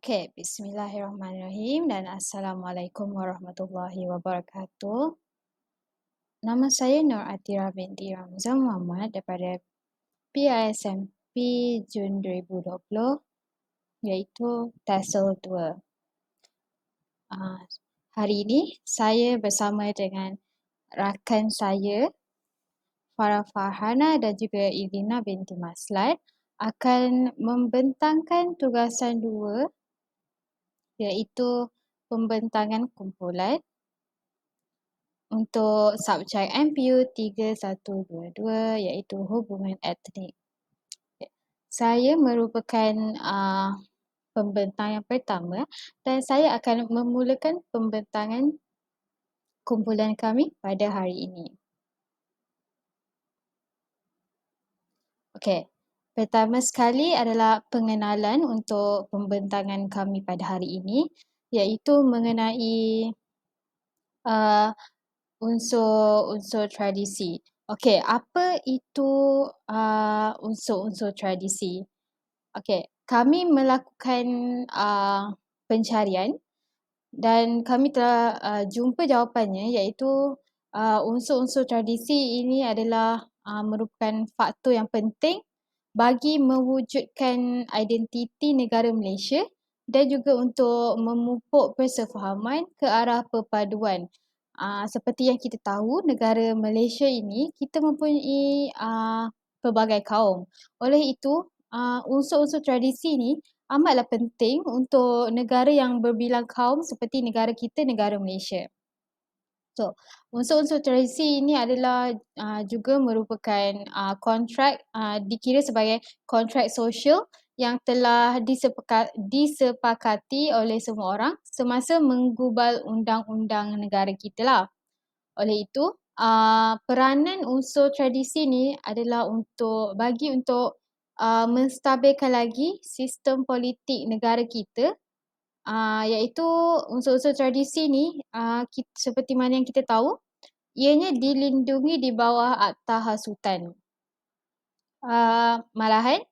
Okey, bismillahirrahmanirrahim dan assalamualaikum warahmatullahi wabarakatuh. Nama saya Nur Atira binti Ramzan Muhammad daripada PISMP Jun 2020 iaitu Tasel 2. Hari ini saya bersama dengan rakan saya Farah Farhana dan juga Irina binti Maslad akan membentangkan tugasan 2 iaitu pembentangan kumpulan untuk subjek MPU 3122 iaitu hubungan etnik. Saya merupakan pembentang yang pertama dan saya akan memulakan pembentangan kumpulan kami pada hari ini. Okey, pertama sekali adalah pengenalan untuk pembentangan kami pada hari ini iaitu mengenai unsur-unsur tradisi. Okey, apa itu unsur-unsur tradisi? Okey, kami melakukan pencarian dan kami telah jumpa jawapannya iaitu unsur-unsur tradisi ini adalah merupakan faktor yang penting bagi mewujudkan identiti negara Malaysia dan juga untuk memupuk persefahaman ke arah perpaduan. Seperti yang kita tahu, negara Malaysia ini kita mempunyai pelbagai kaum. Oleh itu, unsur-unsur tradisi ini amatlah penting untuk negara yang berbilang kaum seperti negara kita, negara Malaysia. So, unsur-unsur tradisi ini adalah juga merupakan kontrak, dikira sebagai kontrak sosial yang telah disepakati oleh semua orang semasa menggubal undang-undang negara kita lah. Oleh itu, peranan unsur tradisi ni adalah untuk menstabilkan lagi sistem politik negara kita, iaitu unsur-unsur tradisi ni seperti mana yang kita tahu, ianya dilindungi di bawah Akta Hasutan. Malahan,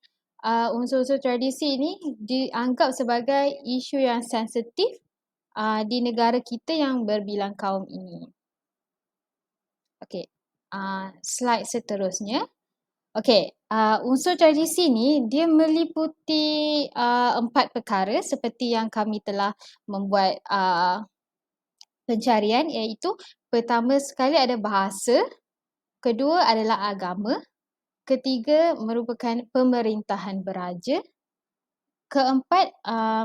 unsur-unsur tradisi ini dianggap sebagai isu yang sensitif di negara kita yang berbilang kaum ini. Okey, slide seterusnya. Okey, unsur tradisi ni dia meliputi 4 perkara seperti yang kami telah membuat pencarian iaitu pertama sekali ada bahasa, kedua adalah agama, ketiga merupakan pemerintahan beraja, keempat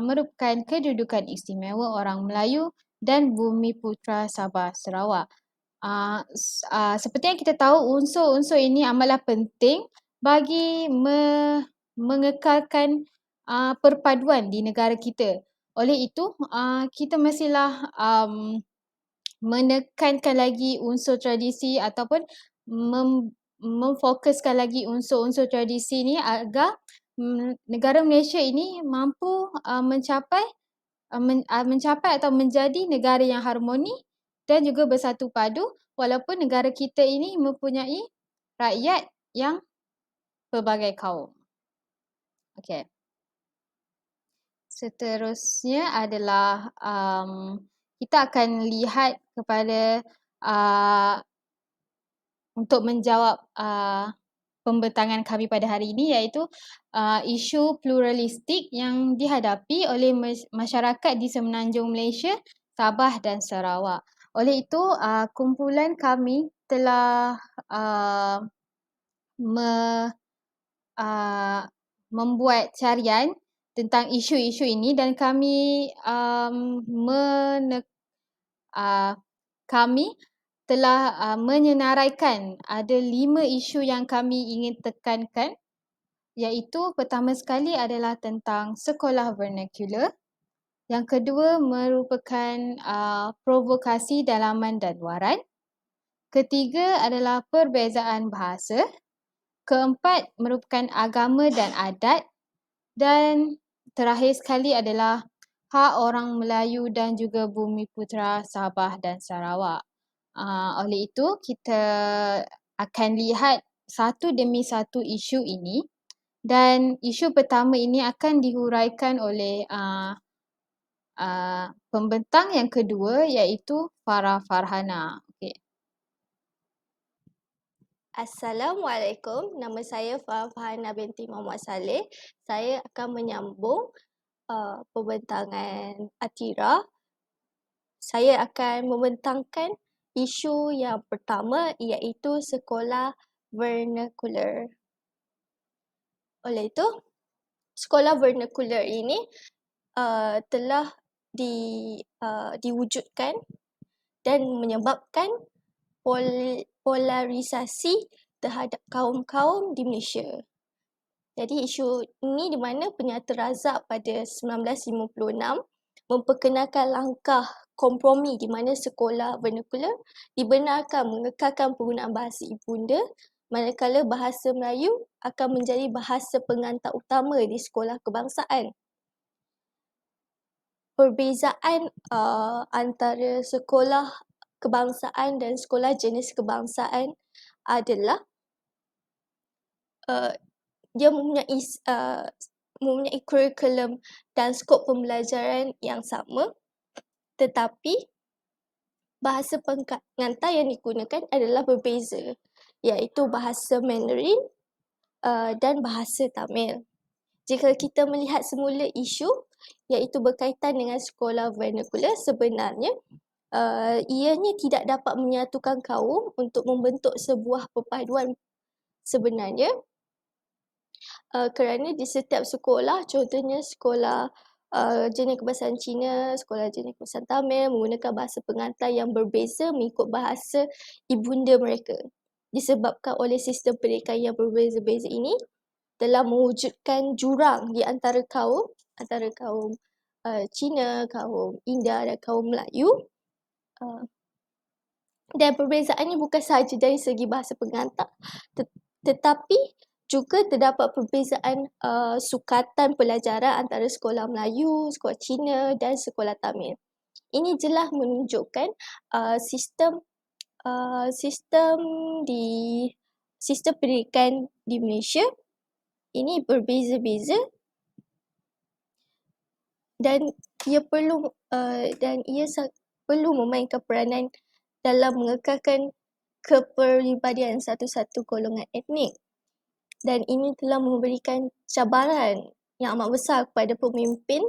merupakan kedudukan istimewa orang Melayu dan Bumi Putra Sabah Sarawak. Seperti yang kita tahu, unsur-unsur ini amatlah penting bagi mengekalkan perpaduan di negara kita. Oleh itu, kita mestilah menekankan lagi unsur tradisi ataupun memfokuskan lagi unsur-unsur tradisi ini agar negara Malaysia ini mampu mencapai atau menjadi negara yang harmoni dan juga bersatu padu walaupun negara kita ini mempunyai rakyat yang pelbagai kaum. Okey. Seterusnya adalah kita akan lihat kepada untuk menjawab pembentangan kami pada hari ini iaitu isu pluralistik yang dihadapi oleh masyarakat di Semenanjung Malaysia, Sabah dan Sarawak. Oleh itu, kumpulan kami telah membuat carian tentang isu-isu ini dan kami telah menyenaraikan ada 5 isu yang kami ingin tekankan, iaitu pertama sekali adalah tentang sekolah vernacular, yang kedua merupakan provokasi dalaman dan luaran, ketiga adalah perbezaan bahasa, keempat merupakan agama dan adat, dan terakhir sekali adalah hak orang Melayu dan juga Bumi Putra Sabah dan Sarawak. Oleh itu, kita akan lihat satu demi satu isu ini dan isu pertama ini akan dihuraikan oleh Pembentang yang kedua iaitu Farah Farhana. Okey. Assalamualaikum, nama saya Farhana binti Muhammad Saleh. Saya akan menyambung pembentangan Atira. Saya akan membentangkan isu yang pertama iaitu sekolah vernacular. Oleh itu, sekolah vernacular ini telah diwujudkan dan menyebabkan polarisasi terhadap kaum-kaum di Malaysia. Jadi isu ini di mana Penyata Razak pada 1956 memperkenalkan langkah kompromi di mana sekolah vernacular dibenarkan mengekalkan penggunaan bahasa ibunda manakala bahasa Melayu akan menjadi bahasa pengantar utama di sekolah kebangsaan. Perbezaan antara sekolah kebangsaan dan sekolah jenis kebangsaan adalah dia mempunyai kurikulum dan skop pembelajaran yang sama, tetapi bahasa pengantar yang digunakan adalah berbeza, iaitu bahasa Mandarin dan bahasa Tamil. Jika kita melihat semula isu iaitu berkaitan dengan sekolah vernacular, sebenarnya ianya tidak dapat menyatukan kaum untuk membentuk sebuah perpaduan sebenarnya, kerana di setiap sekolah, contohnya sekolah jenis kebahasaan Cina, sekolah jenis kebahasaan Tamil menggunakan bahasa pengantar yang berbeza mengikut bahasa ibunda mereka. Disebabkan oleh sistem pendidikan yang berbeza-beza ini telah mewujudkan jurang di antara kaum Cina, kaum India dan kaum Melayu. Dan perbezaannya bukan sahaja dari segi bahasa pengantar, tetapi juga terdapat perbezaan sukatan pelajaran antara sekolah Melayu, sekolah Cina dan sekolah Tamil. Ini jelas menunjukkan sistem pendidikan di Malaysia ini berbeza-beza dan ia perlu memainkan peranan dalam mengekalkan kepribadian satu-satu golongan etnik. Dan ini telah memberikan cabaran yang amat besar kepada pemimpin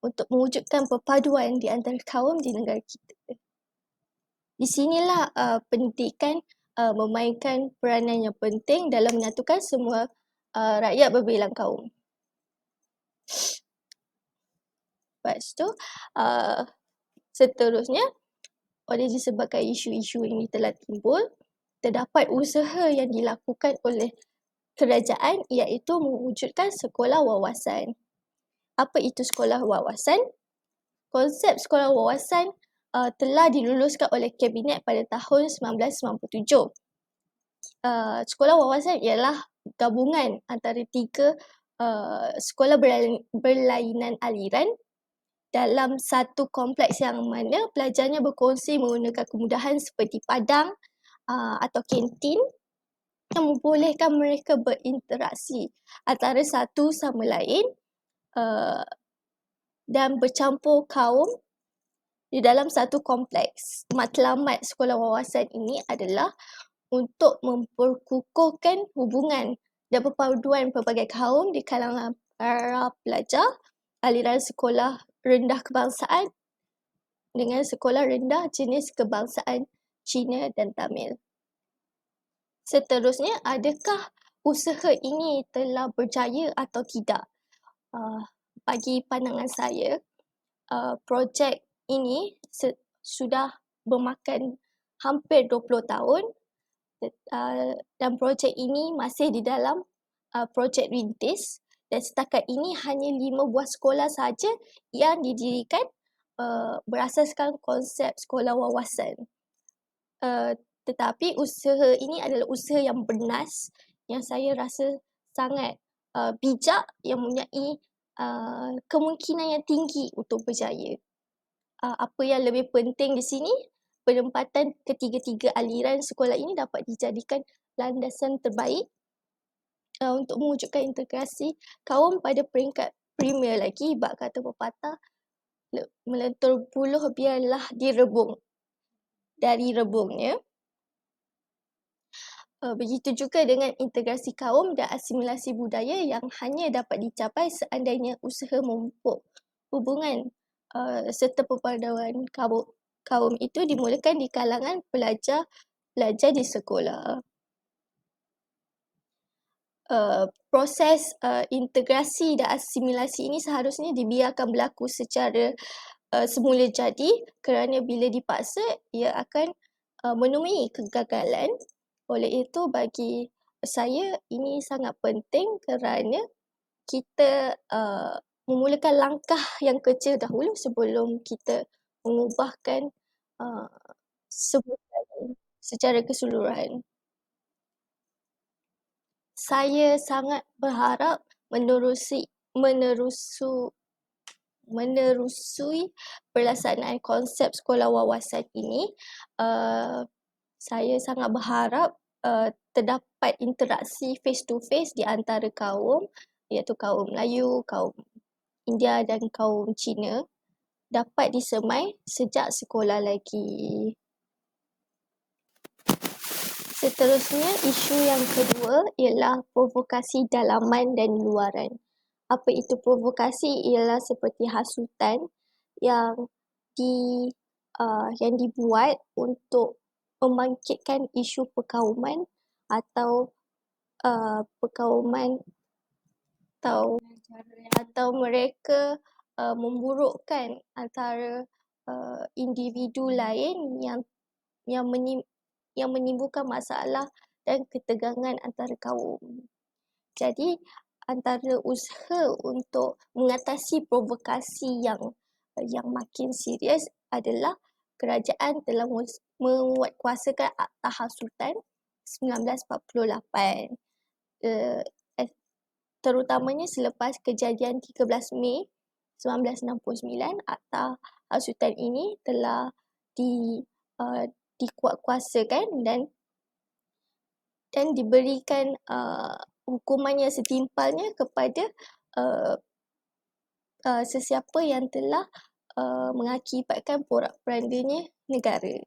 untuk mewujudkan perpaduan di antara kaum di negara kita. Di sinilah pendidikan memainkan peranan yang penting dalam menyatukan semua rakyat berbilang kaum. Lepas tu, seterusnya, oleh disebabkan isu-isu ini telah timbul, terdapat usaha yang dilakukan oleh kerajaan iaitu mewujudkan sekolah wawasan. Apa itu sekolah wawasan? Konsep sekolah wawasan telah diluluskan oleh Kabinet pada tahun 1997. Sekolah wawasan ialah gabungan antara tiga sekolah berlainan aliran dalam satu kompleks yang mana pelajarnya berkongsi menggunakan kemudahan seperti padang atau kantin yang membolehkan mereka berinteraksi antara satu sama lain dan bercampur kaum di dalam satu kompleks. Matlamat sekolah wawasan ini adalah untuk memperkukuhkan hubungan dan perpaduan pelbagai kaum di kalangan para pelajar aliran sekolah rendah kebangsaan dengan sekolah rendah jenis kebangsaan Cina dan Tamil. Seterusnya, adakah usaha ini telah berjaya atau tidak? Bagi pandangan saya, projek ini sudah bermakan hampir 20 tahun dan projek ini masih di dalam projek rintis dan setakat ini hanya 5 buah sekolah sahaja yang didirikan berasaskan konsep sekolah wawasan. Tetapi usaha ini adalah usaha yang bernas yang saya rasa sangat bijak yang mempunyai kemungkinan yang tinggi untuk berjaya. Apa yang lebih penting di sini, penempatan ketiga-tiga aliran sekolah ini dapat dijadikan landasan terbaik untuk mewujudkan integrasi kaum pada peringkat premier lagi. Bab kata pepatah, melentur buluh biarlah direbung. Dari rebungnya. Begitu juga dengan integrasi kaum dan asimilasi budaya yang hanya dapat dicapai seandainya usaha memupuk hubungan serta perpaduan kaum itu dimulakan di kalangan pelajar di sekolah. Proses integrasi dan asimilasi ini seharusnya dibiarkan berlaku secara semula jadi, kerana bila dipaksa ia akan menemui kegagalan. Oleh itu bagi saya ini sangat penting kerana kita memulakan langkah yang kecil dahulu sebelum kita mengubahkan secara keseluruhan. Saya sangat berharap menerusui pelaksanaan konsep sekolah wawasan ini. Saya sangat berharap terdapat interaksi face to face di antara kaum, iaitu kaum Melayu, kaum India dan kaum Cina dapat disemai sejak sekolah lagi. Seterusnya, isu yang kedua ialah provokasi dalaman dan luaran. Apa itu provokasi? Ialah seperti hasutan yang dibuat untuk membangkitkan isu perkauman atau perkauman atau mereka memburukkan antara individu lain yang menimbulkan masalah dan ketegangan antara kaum. Jadi antara usaha untuk mengatasi provokasi yang makin serius adalah kerajaan telah menguatkuasakan Akta Hasutan 1948. Terutamanya selepas kejadian 13 Mei 1969, Akta Hasutan ini telah dikuatkuasakan dan diberikan hukuman yang setimpalnya kepada sesiapa yang telah mengakibatkan porak-porandanya negara.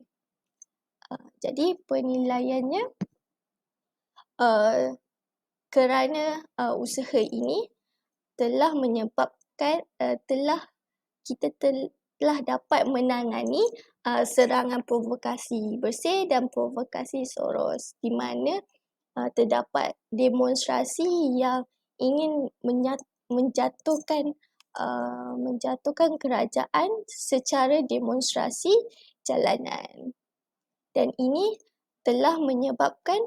Jadi penilaiannya kerana usaha ini telah menyebabkan kita telah dapat menangani serangan provokasi bersih dan provokasi Soros, di mana terdapat demonstrasi yang ingin menjatuhkan kerajaan secara demonstrasi jalanan. Dan ini telah menyebabkan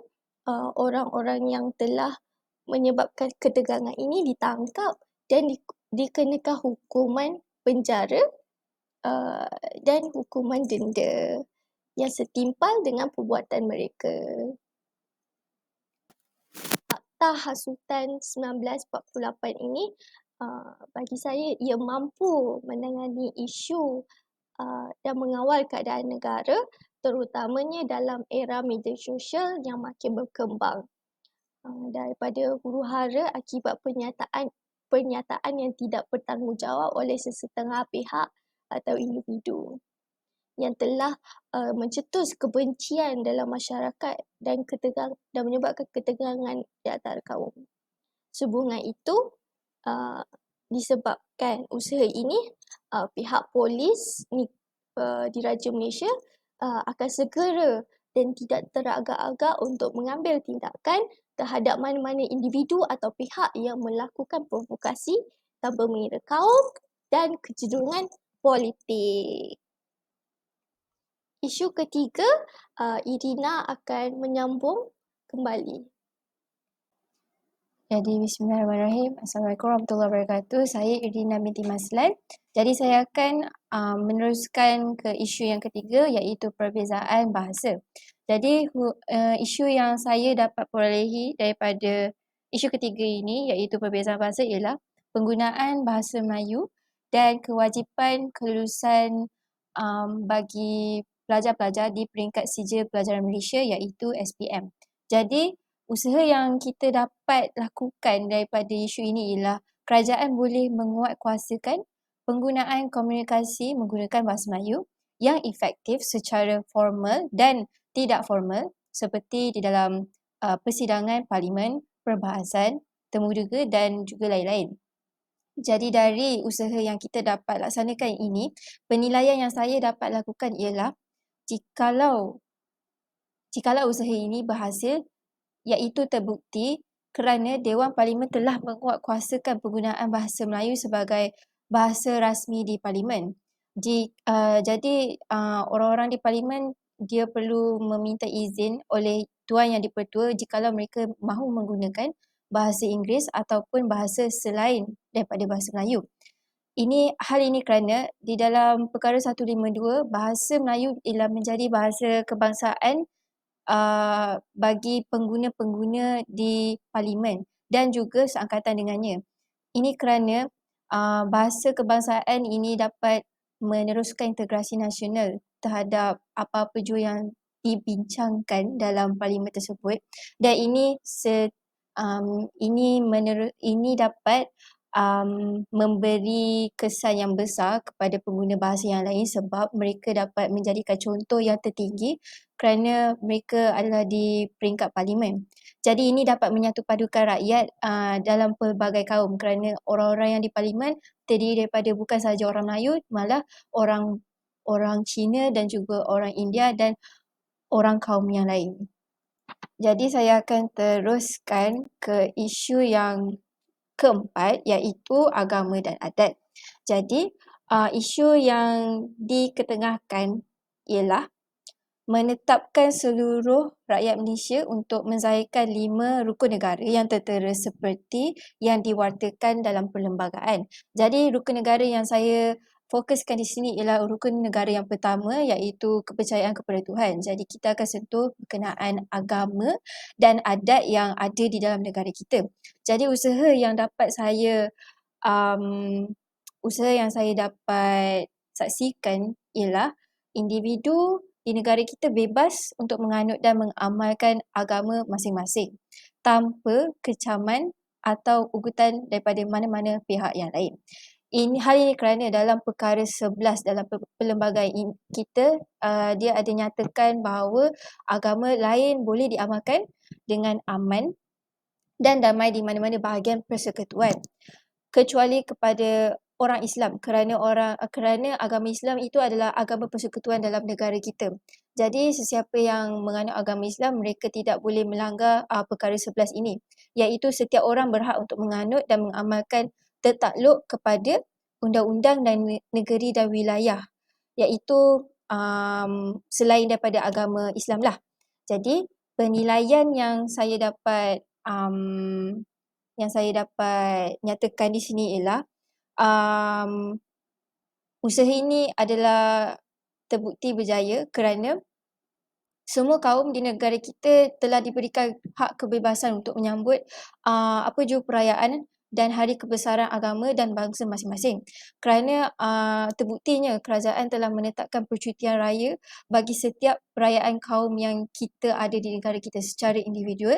orang-orang yang telah menyebabkan ketegangan ini ditangkap dan dikenakan hukuman penjara dan hukuman denda yang setimpal dengan perbuatan mereka. Akta Hasutan 1948 ini bagi saya ia mampu menangani isu dan mengawal keadaan negara, terutamanya dalam era media sosial yang makin berkembang. Daripada huru-hara akibat pernyataan yang tidak bertanggungjawab oleh sesetengah pihak atau individu yang telah mencetus kebencian dalam masyarakat dan menyebabkan ketegangan di antara kaum. Sehubungan itu disebabkan usaha ini, pihak polis di Raja Malaysia akan segera dan tidak teragak-agak untuk mengambil tindakan terhadap mana-mana individu atau pihak yang melakukan provokasi tanpa mengira kaum dan kecenderungan politik. Isu ketiga, Irina akan menyambung kembali. Jadi bismillahirrahmanirrahim. Assalamualaikum warahmatullahi wabarakatuh. Saya Irina binti Maslan. Jadi saya akan meneruskan ke isu yang ketiga, iaitu perbezaan bahasa. Jadi isu yang saya dapat perolehi daripada isu ketiga ini, iaitu perbezaan bahasa, ialah penggunaan bahasa Melayu dan kewajipan kelulusan bagi pelajar-pelajar di peringkat sijil pelajaran Malaysia, iaitu SPM. Jadi usaha yang kita dapat lakukan daripada isu ini ialah kerajaan boleh menguatkuasakan penggunaan komunikasi menggunakan bahasa Melayu yang efektif secara formal dan tidak formal seperti di dalam persidangan parlimen, perbahasan, temuduga dan juga lain-lain. Jadi dari usaha yang kita dapat laksanakan ini, penilaian yang saya dapat lakukan ialah jikalau usaha ini berhasil, iaitu terbukti kerana Dewan Parlimen telah menguatkuasakan penggunaan bahasa Melayu sebagai bahasa rasmi di Parlimen. Jadi orang-orang di Parlimen dia perlu meminta izin oleh Tuan Yang di-Pertua jikalau mereka mahu menggunakan bahasa Inggeris ataupun bahasa selain daripada bahasa Melayu. Hal ini kerana di dalam perkara 152 bahasa Melayu ialah menjadi bahasa kebangsaan bagi pengguna-pengguna di Parlimen dan juga seangkatan dengannya. Ini kerana bahasa kebangsaan ini dapat meneruskan integrasi nasional terhadap apa-apa jua yang dibincangkan dalam Parlimen tersebut, dan ini dapat memberi kesan yang besar kepada pengguna bahasa yang lain sebab mereka dapat menjadikan contoh yang tertinggi kerana mereka adalah di peringkat Parlimen. Jadi ini dapat menyatupadukan rakyat dalam pelbagai kaum kerana orang-orang yang di Parlimen terdiri daripada bukan sahaja orang Melayu, malah orang Cina dan juga orang India dan orang kaum yang lain. Jadi saya akan teruskan ke isu yang keempat, iaitu agama dan adat. Jadi isu yang diketengahkan ialah menetapkan seluruh rakyat Malaysia untuk menzahirkan 5 rukun negara yang tertera seperti yang diwartakan dalam perlembagaan. Jadi rukun negara yang saya fokuskan di sini ialah rukun negara yang pertama, iaitu kepercayaan kepada Tuhan. Jadi kita akan sentuh berkenaan agama dan adat yang ada di dalam negara kita. Jadi usaha yang saya dapat saksikan ialah individu di negara kita bebas untuk menganut dan mengamalkan agama masing-masing tanpa kecaman atau ugutan daripada mana-mana pihak yang lain. Hal ini kerana dalam perkara 11 dalam perlembagaan kita, dia ada nyatakan bahawa agama lain boleh diamalkan dengan aman dan damai di mana-mana bahagian persekutuan, kecuali kepada orang Islam kerana agama Islam itu adalah agama persekutuan dalam negara kita. Jadi sesiapa yang menganut agama Islam, mereka tidak boleh melanggar perkara 11 ini, iaitu setiap orang berhak untuk menganut dan mengamalkan tertakluk kepada undang-undang dan negeri dan wilayah, iaitu selain daripada agama Islam lah. Jadi penilaian yang saya dapat nyatakan di sini ialah usaha ini adalah terbukti berjaya kerana semua kaum di negara kita telah diberikan hak kebebasan untuk menyambut apa jua perayaan dan hari kebesaran agama dan bangsa masing-masing. Kerana terbuktinya kerajaan telah menetapkan percutian raya bagi setiap perayaan kaum yang kita ada di negara kita secara individual,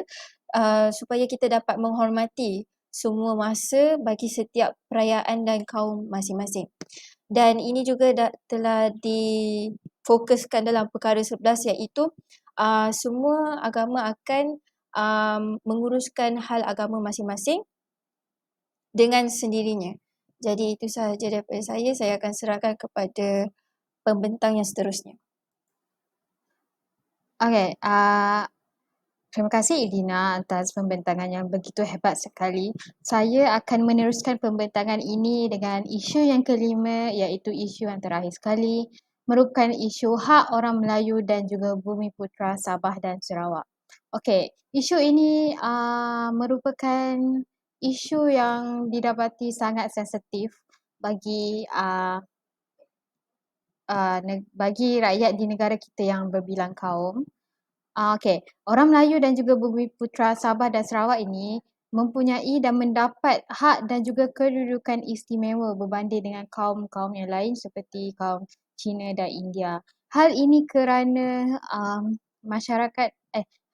supaya kita dapat menghormati semua masa bagi setiap perayaan dan kaum masing-masing. Dan ini juga telah difokuskan dalam perkara 11, iaitu semua agama akan menguruskan hal agama masing-masing dengan sendirinya. Jadi itu sahaja daripada saya akan serahkan kepada pembentang yang seterusnya. Okey, terima kasih Irina atas pembentangan yang begitu hebat sekali. Saya akan meneruskan pembentangan ini dengan isu yang kelima, iaitu isu yang terakhir sekali, merupakan isu hak orang Melayu dan juga Bumi Putera Sabah dan Sarawak. Okey, isu ini merupakan isu yang didapati sangat sensitif bagi rakyat di negara kita yang berbilang kaum. Okey, orang Melayu dan juga Bumi Putera Sabah dan Sarawak ini mempunyai dan mendapat hak dan juga kedudukan istimewa berbanding dengan kaum-kaum yang lain seperti kaum Cina dan India. Hal ini kerana masyarakat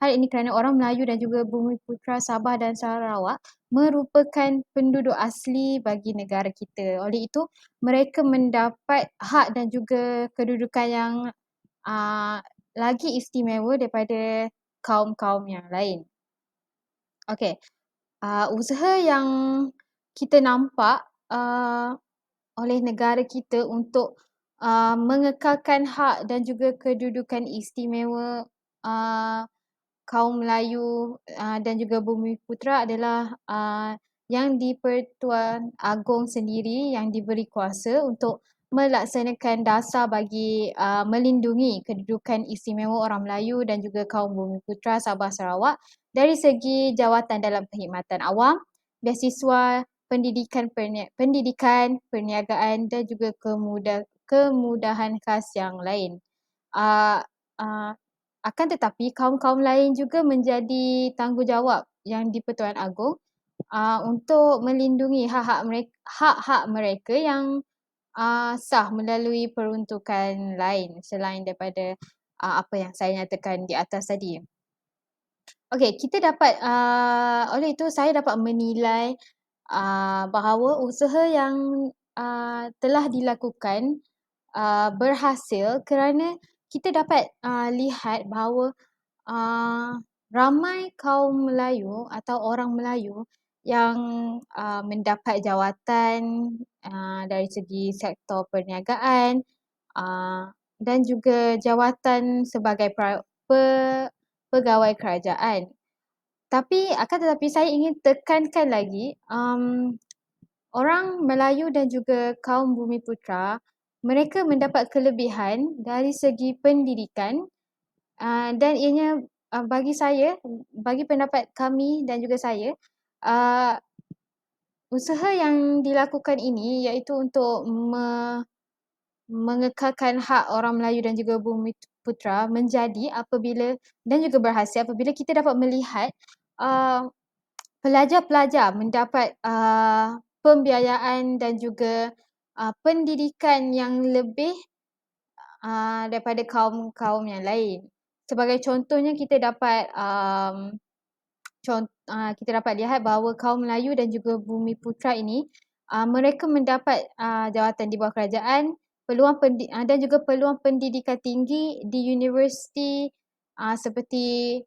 hal ini kerana orang Melayu dan juga Bumiputera Sabah dan Sarawak merupakan penduduk asli bagi negara kita. Oleh itu, mereka mendapat hak dan juga kedudukan yang lagi istimewa daripada kaum-kaum yang lain. Okey, usaha yang kita nampak oleh negara kita untuk mengekalkan hak dan juga kedudukan istimewa kaum Melayu dan juga Bumiputera adalah yang di-Pertuan Agong sendiri yang diberi kuasa untuk melaksanakan dasar bagi melindungi kedudukan istimewa orang Melayu dan juga kaum Bumiputera Sabah Sarawak dari segi jawatan dalam perkhidmatan awam, beasiswa, pendidikan, perniagaan dan juga kemudahan khas yang lain. Uh, uh, akan tetapi kaum-kaum lain juga menjadi tanggungjawab yang di-Pertuan Agong untuk melindungi hak-hak mereka yang sah melalui peruntukan lain selain daripada apa yang saya nyatakan di atas tadi. Okey, kita dapat oleh itu saya dapat menilai bahawa usaha yang telah dilakukan berhasil kerana kita dapat lihat bahawa ramai kaum Melayu atau orang Melayu yang mendapat jawatan dari segi sektor perniagaan dan juga jawatan sebagai pegawai kerajaan. Akan tetapi saya ingin tekankan lagi orang Melayu dan juga kaum Bumiputera mereka mendapat kelebihan dari segi pendidikan dan ianya bagi saya, bagi pendapat kami dan juga saya, usaha yang dilakukan ini iaitu untuk mengekalkan hak orang Melayu dan juga Bumiputera menjadi apabila dan juga berhasil apabila kita dapat melihat pelajar-pelajar mendapat pembiayaan dan juga pendidikan yang lebih daripada kaum-kaum yang lain. Sebagai contohnya kita dapat kita dapat lihat bahawa kaum Melayu dan juga Bumiputera ini mereka mendapat jawatan di bawah kerajaan, dan juga peluang pendidikan tinggi di universiti seperti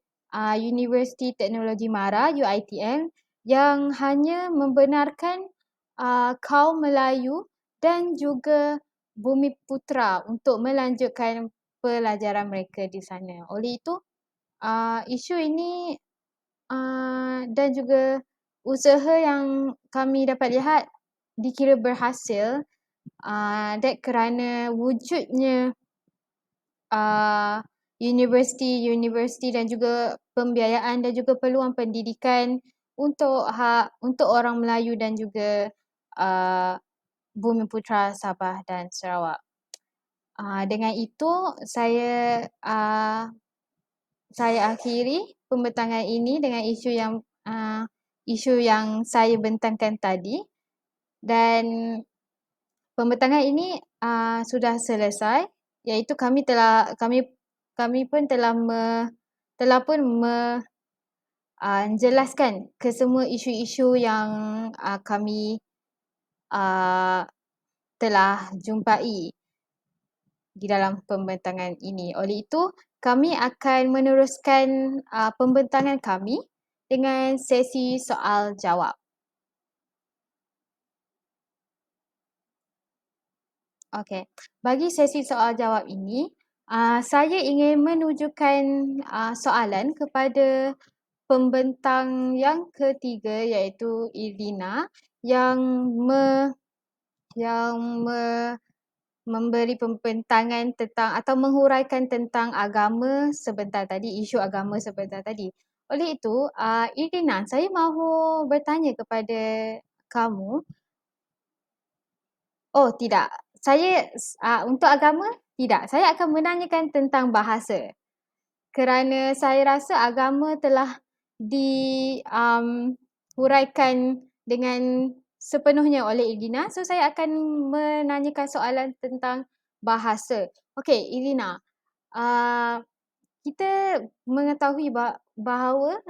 Universiti Teknologi Mara UiTM yang hanya membenarkan kaum Melayu dan juga Bumiputera untuk melanjutkan pelajaran mereka di sana. Oleh itu, isu ini dan juga usaha yang kami dapat lihat dikira berhasil kerana wujudnya universiti dan juga pembiayaan dan juga peluang pendidikan untuk orang Melayu dan juga Bumiputera Sabah dan Sarawak. Dengan itu saya akhiri pembentangan ini dengan isu yang saya bentangkan tadi dan pembentangan ini sudah selesai iaitu kami pun telah menjelaskan kesemua isu-isu yang kami telah jumpai di dalam pembentangan ini. Oleh itu, kami akan meneruskan pembentangan kami dengan sesi soal jawab. Okey, bagi sesi soal jawab ini, saya ingin menunjukkan soalan kepada pembentang yang ketiga iaitu Irina yang memberi pembentangan tentang atau menghuraikan tentang agama sebentar tadi, isu agama sebentar tadi. Oleh itu, Irina, saya mahu bertanya kepada kamu. Oh, tidak. Saya untuk agama, tidak. Saya akan menanyakan tentang bahasa. Kerana saya rasa agama telah dihuraikan dengan sepenuhnya oleh Irina. So, saya akan menanyakan soalan tentang bahasa. Okey, Irina. kita mengetahui bahawa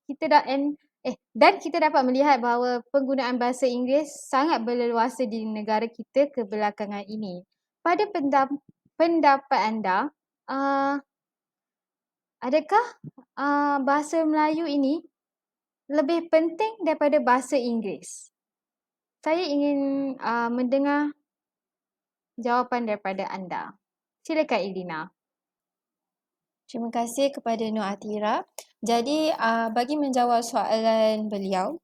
kita dan kita dapat melihat bahawa penggunaan bahasa Inggeris sangat berleluasa di negara kita kebelakangan ini. Pada pendapat anda, adakah bahasa Melayu ini lebih penting daripada bahasa Inggeris? Saya ingin mendengar jawapan daripada anda. Silakan Irina. Terima kasih kepada Nur Atira. Jadi, bagi menjawab soalan beliau,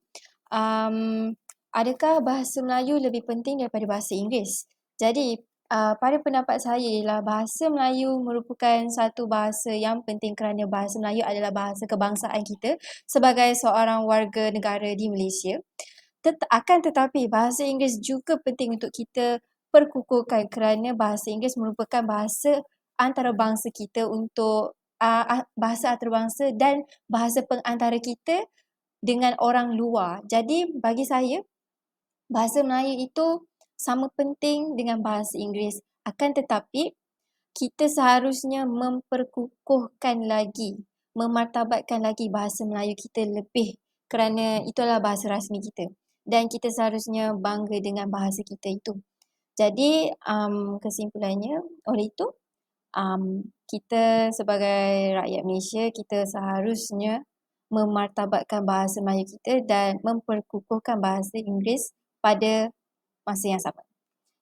adakah bahasa Melayu lebih penting daripada bahasa Inggeris? Jadi, pada pendapat saya ialah bahasa Melayu merupakan satu bahasa yang penting kerana bahasa Melayu adalah bahasa kebangsaan kita sebagai seorang warga negara di Malaysia. Akan tetapi, bahasa Inggeris juga penting untuk kita perkukuhkan kerana bahasa Inggeris merupakan bahasa antarabangsa kita untuk bahasa antarabangsa dan bahasa pengantara kita dengan orang luar. Jadi bagi saya, bahasa Melayu itu sama penting dengan bahasa Inggeris. Akan tetapi, kita seharusnya memperkukuhkan lagi, memartabatkan lagi bahasa Melayu kita lebih kerana itulah bahasa rasmi kita. Dan kita seharusnya bangga dengan bahasa kita itu. Jadi, kesimpulannya, oleh itu, kita sebagai rakyat Malaysia, kita seharusnya memartabatkan bahasa Melayu kita dan memperkukuhkan bahasa Inggeris pada masa yang sama.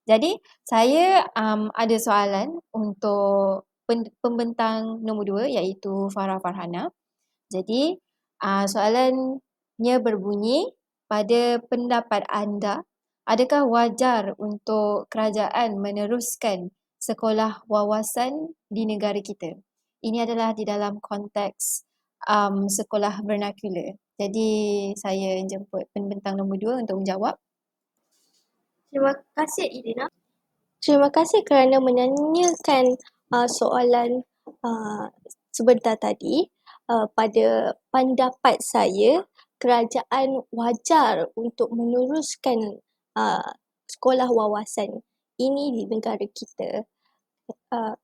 Jadi, saya ada soalan untuk pembentang nombor 2 iaitu Farah Farhana. Jadi, soalannya berbunyi, pada pendapat anda, adakah wajar untuk kerajaan meneruskan sekolah wawasan di negara kita? Ini adalah di dalam konteks sekolah vernacular. Jadi, saya jemput pembentang nombor 2 untuk menjawab. Terima kasih Irina. Terima kasih kerana menanyakan soalan sebentar tadi. Pada pendapat saya, kerajaan wajar untuk meneruskan sekolah wawasan ini di negara kita.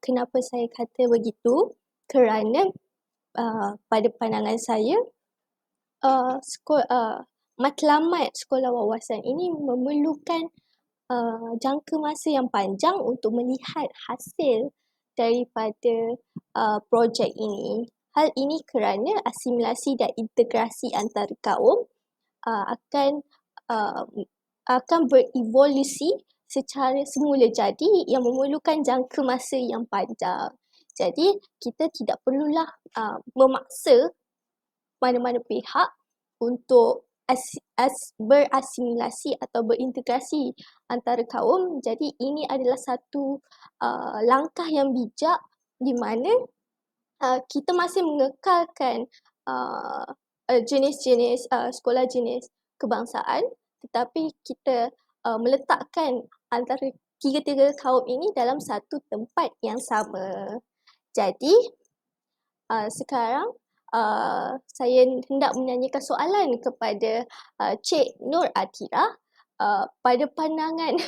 Kenapa saya kata begitu? Kerana pada pandangan saya, matlamat sekolah wawasan ini memerlukan jangka masa yang panjang untuk melihat hasil daripada projek ini. Hal ini kerana asimilasi dan integrasi antara kaum akan berevolusi secara semula jadi yang memerlukan jangka masa yang panjang. Jadi kita tidak perlulah memaksa mana-mana pihak untuk berasimilasi atau berintegrasi antara kaum. Jadi ini adalah satu langkah yang bijak di mana kita masih mengekalkan jenis-jenis sekolah jenis kebangsaan, tetapi kita meletakkan antara tiga-tiga kaum ini dalam satu tempat yang sama. Jadi sekarang saya hendak menanyakan soalan kepada Cik Nur Atira. Pada pandangan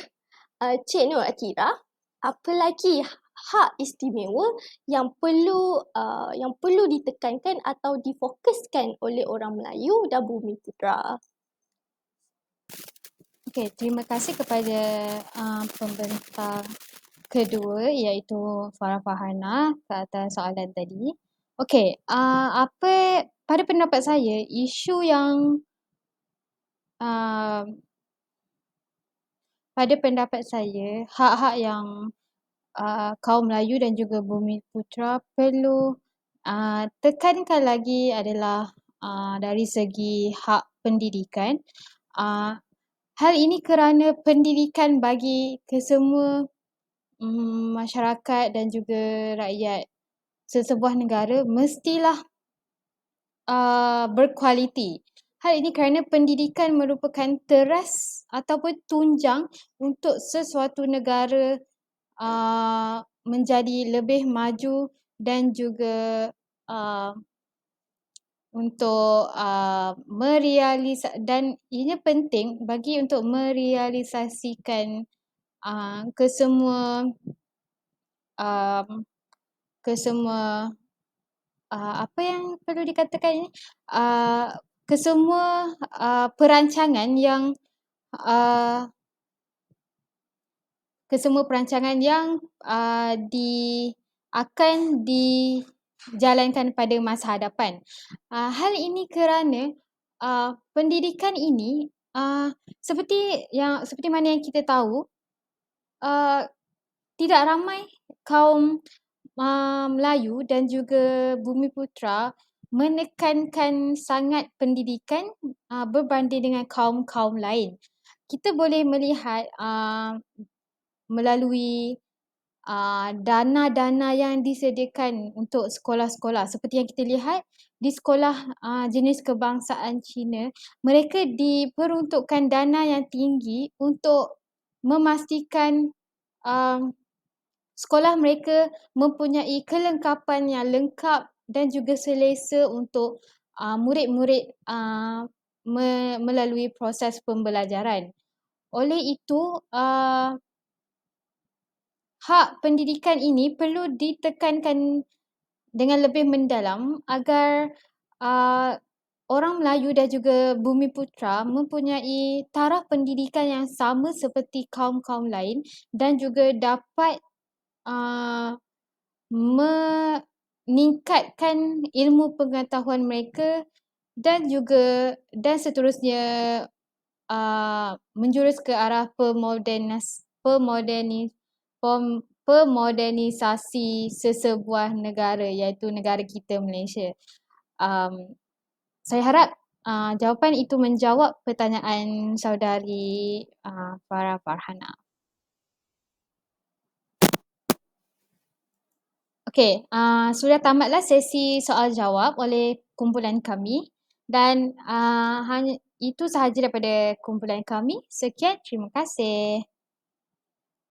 Cik Nur Atira, apa lagi hak istimewa yang perlu ditekankan atau difokuskan oleh orang Melayu dan Bumiputera? Okey, terima kasih kepada pembentang kedua iaitu Farah Farhana ke atas soalan tadi. Okey, pada pendapat saya, isu yang pada pendapat saya, hak-hak yang kaum Melayu dan juga Bumiputera perlu tekankan lagi adalah dari segi hak pendidikan. Hal ini kerana pendidikan bagi kesemua masyarakat dan juga rakyat sesebuah negara mestilah berkualiti. Hal ini kerana pendidikan merupakan teras ataupun tunjang untuk sesuatu negara menjadi lebih maju dan juga untuk dan ini penting bagi untuk merealisasikan kesemua apa yang perlu dikatakan ini? Kesemua perancangan yang akan dijalankan pada masa hadapan. Hal ini kerana pendidikan ini seperti mana yang kita tahu, tidak ramai kaum Melayu dan juga Bumiputera menekankan sangat pendidikan berbanding dengan kaum-kaum lain. Kita boleh melihat melalui dana-dana yang disediakan untuk sekolah-sekolah. Seperti yang kita lihat di sekolah jenis kebangsaan Cina, mereka diperuntukkan dana yang tinggi untuk memastikan sekolah mereka mempunyai kelengkapan yang lengkap dan juga selesa untuk murid-murid melalui proses pembelajaran. Oleh itu, hak pendidikan ini perlu ditekankan dengan lebih mendalam agar orang Melayu dan juga Bumiputera mempunyai taraf pendidikan yang sama seperti kaum-kaum lain dan juga dapat meningkatkan ilmu pengetahuan mereka dan seterusnya menjurus ke arah pemodernisasi sesebuah negara, iaitu negara kita Malaysia. Saya harap jawapan itu menjawab pertanyaan saudari Farah Farhana. Okey, sudah tamatlah sesi soal jawab oleh kumpulan kami dan hanya itu sahaja daripada kumpulan kami. Sekian, terima kasih.